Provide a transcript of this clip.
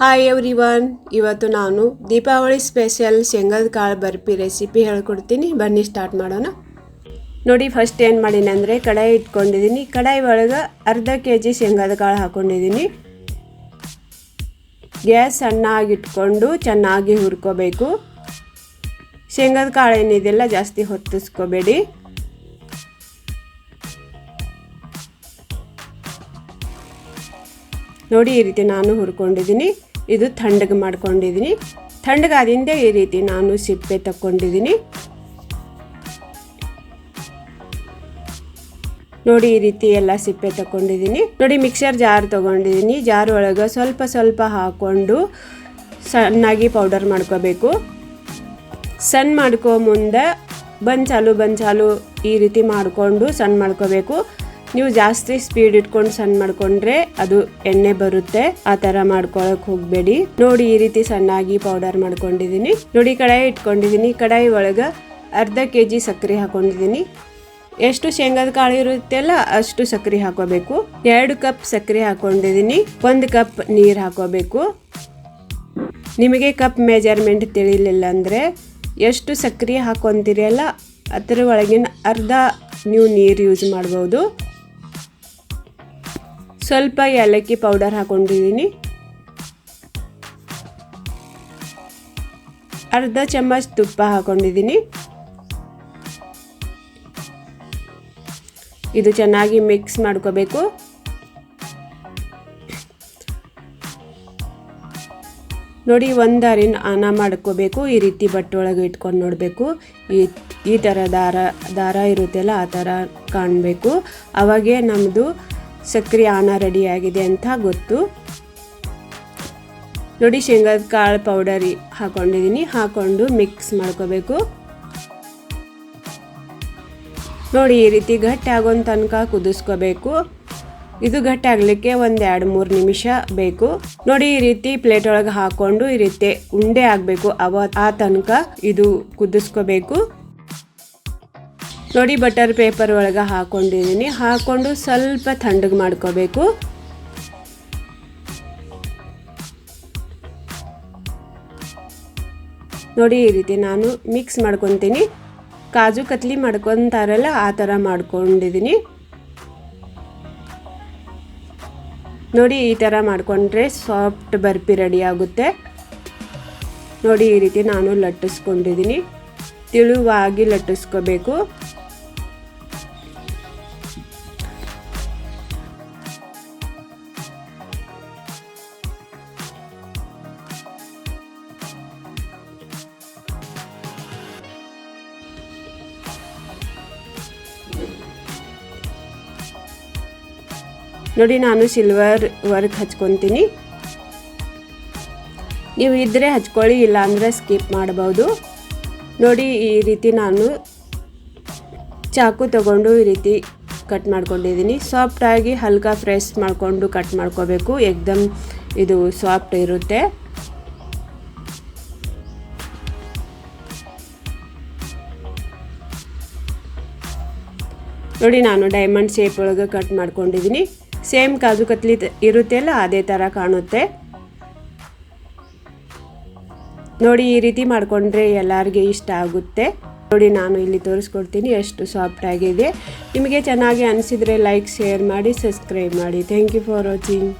Hi everyone, ಇವತ್ತು ನಾನು Deepavali special ಶೇಂಗಾದ ಕಾಳು ಬರ್ಫಿ ರೆಸಿಪಿ ಹೇಳ್ಕೊಡ್ತೀನಿ. ಬನ್ನಿ ಸ್ಟಾರ್ಟ್ ಮಾಡೋಣ. ನೋಡಿ, ಫಸ್ಟ್ ಏನು ಮಾಡೀನಿ ಅಂದರೆ ಕಡಾಯಿ ಇಟ್ಕೊಂಡಿದ್ದೀನಿ. ಕಡಾಯಿ ಒಳಗೆ ಅರ್ಧ kg ಶೇಂಗಾದ ಕಾಳು ಹಾಕ್ಕೊಂಡಿದ್ದೀನಿ. ಗ್ಯಾಸ್ ಸಣ್ಣಾಗಿ ಇಟ್ಕೊಂಡು ಚೆನ್ನಾಗಿ ಹುರ್ಕೋಬೇಕು. ಶೇಂಗಾದ ಕಾಳು ಏನಿದೆಲ್ಲ ಜಾಸ್ತಿ ಹೊತ್ತಿಸ್ಕೋಬೇಡಿ. ನೋಡಿ, ಈ ರೀತಿ ನಾನು ಹುರ್ಕೊಂಡಿದ್ದೀನಿ. ಇದು ತಣ್ಣಗೆ ಮಾಡ್ಕೊಂಡಿದ್ದೀನಿ. ತಣ್ಣಗಾದಿಂದ ಈ ರೀತಿ ನಾನು ಸಿಪ್ಪೆ ತಕ್ಕೊಂಡಿದ್ದೀನಿ. ನೋಡಿ, ಈ ರೀತಿ ಎಲ್ಲ ಸಿಪ್ಪೆ ತಗೊಂಡಿದ್ದೀನಿ. ನೋಡಿ, ಮಿಕ್ಸರ್ ಜಾರ್ ತಗೊಂಡಿದ್ದೀನಿ. ಜಾರ್ ಒಳಗೆ ಸ್ವಲ್ಪ ಸ್ವಲ್ಪ ಹಾಕ್ಕೊಂಡು ಸಣ್ಣಾಗಿ ಪೌಡರ್ ಮಾಡ್ಕೋಬೇಕು. ಸಣ್ಣ ಮಾಡ್ಕೊ ಮುಂದೆ ಬಂದ್ ಚಾಲು ಈ ರೀತಿ ಮಾಡಿಕೊಂಡು ಸಣ್ಣ ಮಾಡ್ಕೋಬೇಕು. ನೀವು ಜಾಸ್ತಿ ಸ್ಪೀಡ್ ಇಟ್ಕೊಂಡು ಸಣ್ಣ ಮಾಡ್ಕೊಂಡ್ರೆ ಅದು ಎಣ್ಣೆ ಬರುತ್ತೆ. ಆ ಥರ ಮಾಡ್ಕೊಳಕ್ಕೆ ಹೋಗಬೇಡಿ. ನೋಡಿ, ಈ ರೀತಿ ಸಣ್ಣಾಗಿ ಪೌಡರ್ ಮಾಡ್ಕೊಂಡಿದ್ದೀನಿ. ನೋಡಿ, ಕಡಾಯಿ ಇಟ್ಕೊಂಡಿದ್ದೀನಿ. ಕಡಾಯಿ ಒಳಗೆ ಅರ್ಧ kg ಸಕ್ಕರೆ ಹಾಕೊಂಡಿದ್ದೀನಿ. ಎಷ್ಟು ಶೇಂಗಾದ ಕಾಳು ಇರುತ್ತೆಲ್ಲ ಅಷ್ಟು ಸಕ್ಕರೆ ಹಾಕೋಬೇಕು. 2 ಕಪ್ ಸಕ್ಕರೆ ಹಾಕೊಂಡಿದ್ದೀನಿ. 1 ಕಪ್ ನೀರು ಹಾಕೋಬೇಕು. ನಿಮಗೆ ಕಪ್ ಮೆಜರ್ಮೆಂಟ್ ತಿಳಿಲಿಲ್ಲ ಅಂದರೆ ಎಷ್ಟು ಸಕ್ಕರೆ ಹಾಕೊತೀರಲ್ಲ ಅದರ ಒಳಗಿನ ಅರ್ಧ ನೀವು ನೀರು ಯೂಸ್ ಮಾಡ್ಬೋದು. ಸ್ವಲ್ಪ ಏಲಕ್ಕಿ ಪೌಡರ್ ಹಾಕೊಂಡಿದ್ದೀನಿ. ಅರ್ಧ ಚಮಚ ತುಪ್ಪ ಹಾಕೊಂಡಿದ್ದೀನಿ. ಇದು ಚೆನ್ನಾಗಿ ಮಿಕ್ಸ್ ಮಾಡ್ಕೋಬೇಕು. ನೋಡಿ, ಒಂದಾರಿನ ಆನ ಮಾಡ್ಕೋಬೇಕು. ಈ ರೀತಿ ಬಟ್ಟೆ ಒಳಗೆ ಇಟ್ಕೊಂಡು ನೋಡಬೇಕು. ಈ ಥರ ದಾರ ಇರುತ್ತೆಲ್ಲ ಆ ಥರ ಕಾಣಬೇಕು. ಅವಾಗೇ ನಮ್ಮದು ಸಕ್ಕರೆ ಆನ ರೆಡಿ ಆಗಿದೆ ಅಂತ ಗೊತ್ತು. ನೋಡಿ, ಶೇಂಗಾದ ಕಾಳು ಪೌಡರ್ ಹಾಕೊಂಡಿದ್ದೀನಿ. ಹಾಕೊಂಡು ಮಿಕ್ಸ್ ಮಾಡ್ಕೋಬೇಕು. ನೋಡಿ, ಈ ರೀತಿ ಗಟ್ಟಿ ಆಗೋನ್ ತನಕ ಕುದಿಸ್ಕೋಬೇಕು. ಇದು ಗಟ್ಟಿ ಆಗಲಿಕ್ಕೆ 1-2-3 ನಿಮಿಷ ಬೇಕು. ನೋಡಿ, ಈ ರೀತಿ ಪ್ಲೇಟ್ ಒಳಗೆ ಹಾಕೊಂಡು ಈ ರೀತಿ ಉಂಡೆ ಆಗಬೇಕು. ಆ ತನಕ ಇದು ಕುದಿಸ್ಕೋಬೇಕು. ನೋಡಿ, ಬಟರ್ ಪೇಪರ್ ಒಳಗೆ ಹಾಕೊಂಡಿದ್ದೀನಿ. ಹಾಕೊಂಡು ಸ್ವಲ್ಪ ತಣ್ಣಗೆ ಮಾಡ್ಕೋಬೇಕು. ನೋಡಿ, ಈ ರೀತಿ ನಾನು ಮಿಕ್ಸ್ ಮಾಡ್ಕೊತೀನಿ. ಕಾಜು ಕತ್ಲಿ ಮಾಡ್ಕೊತಾರಲ್ಲ ಆ ಥರ ಮಾಡ್ಕೊಂಡಿದ್ದೀನಿ. ನೋಡಿ, ಈ ಥರ ಮಾಡ್ಕೊಂಡ್ರೆ ಸಾಫ್ಟ್ ಬರ್ಫಿ ರೆಡಿ ಆಗುತ್ತೆ. ನೋಡಿ, ಈ ರೀತಿ ನಾನು ಲಟ್ಟಿಸ್ಕೊಂಡಿದ್ದೀನಿ. ತಿಳುವಾಗಿ ಲಟ್ಟಿಸ್ಕೋಬೇಕು. ನೋಡಿ, ನಾನು ಸಿಲ್ವರ್ ವರ್ಕ್ ಹಚ್ಕೊತೀನಿ. ನೀವು ಇದ್ದರೆ ಹಚ್ಕೊಳ್ಳಿ, ಇಲ್ಲ ಅಂದರೆ ಸ್ಕಿಪ್ ಮಾಡ್ಬೋದು. ನೋಡಿ, ಈ ರೀತಿ ನಾನು ಚಾಕು ತಗೊಂಡು ಈ ರೀತಿ ಕಟ್ ಮಾಡ್ಕೊಂಡಿದ್ದೀನಿ. ಸಾಫ್ಟಾಗಿ ಹಲ್ಕ ಪ್ರೆಸ್ ಮಾಡಿಕೊಂಡು ಕಟ್ ಮಾಡ್ಕೋಬೇಕು. ಏಕ್ದಮ್ ಇದು ಸಾಫ್ಟ್ ಇರುತ್ತೆ. ನೋಡಿ, ನಾನು ಡೈಮಂಡ್ ಶೇಪ್ ಒಳಗೆ ಕಟ್ ಮಾಡ್ಕೊಂಡಿದ್ದೀನಿ. ಸೇಮ್ ಕಾಜು ಕತ್ಲಿ ಇರುತ್ತೆಲ್ಲ ಅದೇ ಥರ ಕಾಣುತ್ತೆ. ನೋಡಿ, ಈ ರೀತಿ ಮಾಡಿಕೊಂಡ್ರೆ ಎಲ್ಲರಿಗೆ ಇಷ್ಟ ಆಗುತ್ತೆ. ನೋಡಿ, ನಾನು ಇಲ್ಲಿ ತೋರಿಸ್ಕೊಡ್ತೀನಿ ಎಷ್ಟು ಸಾಫ್ಟ್ ಆಗಿದೆ. ನಿಮಗೆ ಚೆನ್ನಾಗಿ ಅನಿಸಿದರೆ ಲೈಕ್, ಶೇರ್ ಮಾಡಿ, ಸಬ್ಸ್ಕ್ರೈಬ್ ಮಾಡಿ. Thank you for watching.